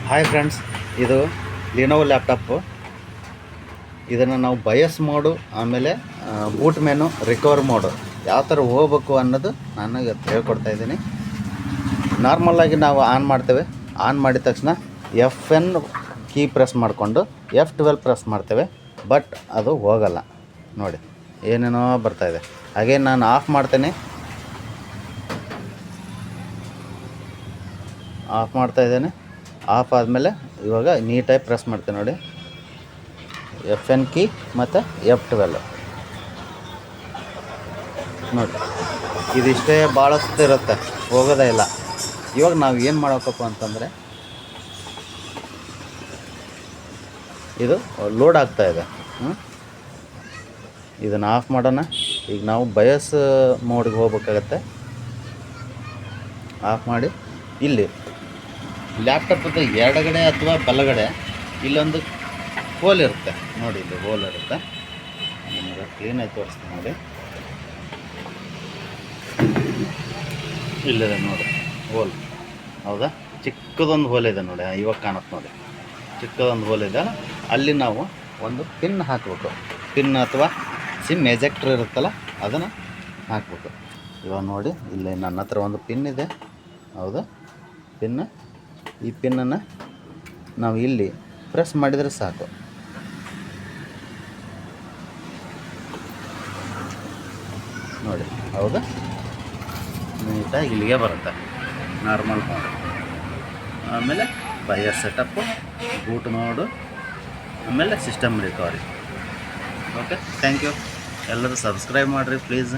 Hi friends, ಇದು ಲಿನೋವೊ laptop. ಇದನ್ನು ನಾವು ಬಯಸ್ ಮೋಡು, ಆಮೇಲೆ ಬೂಟ್ ಮೆನು, ರಿಕವರ್ ಮೋಡು ಯಾವ ಥರ ಹೋಗ್ಬೇಕು ಅನ್ನೋದು ನಾನು ಇವತ್ತು ಹೇಳ್ಕೊಡ್ತಾಯಿದ್ದೀನಿ. ನಾರ್ಮಲಾಗಿ ನಾವು ಆನ್ ಮಾಡ್ತೇವೆ. ಆನ್ ಮಾಡಿದ ತಕ್ಷಣ FN ಕೀ ಪ್ರೆಸ್ ಮಾಡಿಕೊಂಡು F12 ಪ್ರೆಸ್ ಮಾಡ್ತೇವೆ. ಬಟ್ ಅದು ಹೋಗಲ್ಲ ನೋಡಿ, ಏನೇನೋ ಬರ್ತಾಯಿದೆ. ಹಾಗೆ ನಾನು ಆಫ್ ಮಾಡ್ತೇನೆ. ಆಫ್ ಮಾಡ್ತಾಯಿದ್ದೇನೆ. ಆಫ್ ಆದಮೇಲೆ ಇವಾಗ ನೀಟಾಗಿ ಪ್ರೆಸ್ ಮಾಡ್ತೇನೆ ನೋಡಿ, FN ಕೀ ಮತ್ತು F12 ನೋಡಿ. ಇದಿಷ್ಟೇ ಭಾಳಷ್ಟು ಇರುತ್ತೆ, ಹೋಗೋದೇ ಇಲ್ಲ. ಇವಾಗ ನಾವು ಏನು ಮಾಡಬೇಕಪ್ಪ ಅಂತಂದರೆ, ಇದು ಲೋಡ್ ಆಗ್ತಾಯಿದೆ. ಇದನ್ನು ಆಫ್ ಮಾಡೋಣ. ಈಗ ನಾವು ಬಯಸ್ ಮೋಡ್ಗೆ ಹೋಗ್ಬೇಕಾಗತ್ತೆ. ಆಫ್ ಮಾಡಿ ಇಲ್ಲಿ ಲ್ಯಾಪ್ಟಾಪದ ಎಡಗಡೆ ಅಥವಾ ಬಲಗಡೆ ಇಲ್ಲೊಂದು ಹೋಲ್ ಇರುತ್ತೆ ನೋಡಿ, ಇಲ್ಲಿ ಹೋಲ್ ಇರುತ್ತೆ. ನಿಮಗೆ ಕ್ಲೀನಾಗಿ ತೋರಿಸ್ತೀನಿ ನೋಡಿ. ಇಲ್ಲಿದೆ ನೋಡಿ ಹೋಲ್, ಹೌದಾ? ಚಿಕ್ಕದೊಂದು ಹೋಲ್ ಇದೆ ನೋಡಿ, ಇವಾಗ ಕಾಣುತ್ತೆ ನೋಡಿ. ಚಿಕ್ಕದೊಂದು ಹೋಲ್ ಇದೆ, ಅಲ್ಲಿ ನಾವು ಒಂದು ಪಿನ್ ಹಾಕಬೇಕು. ಪಿನ್ ಅಥವಾ ಸಿಮ್ ಎಜೆಕ್ಟ್ರ್ ಇರುತ್ತಲ್ಲ, ಅದನ್ನು ಹಾಕಬೇಕು. ಇವಾಗ ನೋಡಿ, ಇಲ್ಲಿ ನನ್ನ ಹತ್ರ ಒಂದು ಪಿನ್ ಇದೆ, ಹೌದಾ? ಪಿನ್, ಈ ಪಿನ್ನನ್ನು ನಾವು ಇಲ್ಲಿ ಪ್ರೆಸ್ ಮಾಡಿದರೆ ಸಾಕು. ನೋಡಿ, ಹೌದಾ? ನೀಟಾಗಿ ಇಲ್ಲಿಗೆ ಬರುತ್ತೆ, ನಾರ್ಮಲ್ ಮೋಡು. ಆಮೇಲೆ ಬಯಸ್ ಸೆಟಪ್ಪು, ಬೂಟ್ ಮೋಡು, ಆಮೇಲೆ system recovery. Okay, thank you. ಎಲ್ಲರೂ ಸಬ್ಸ್ಕ್ರೈಬ್ ಮಾಡಿರಿ ಪ್ಲೀಸ್.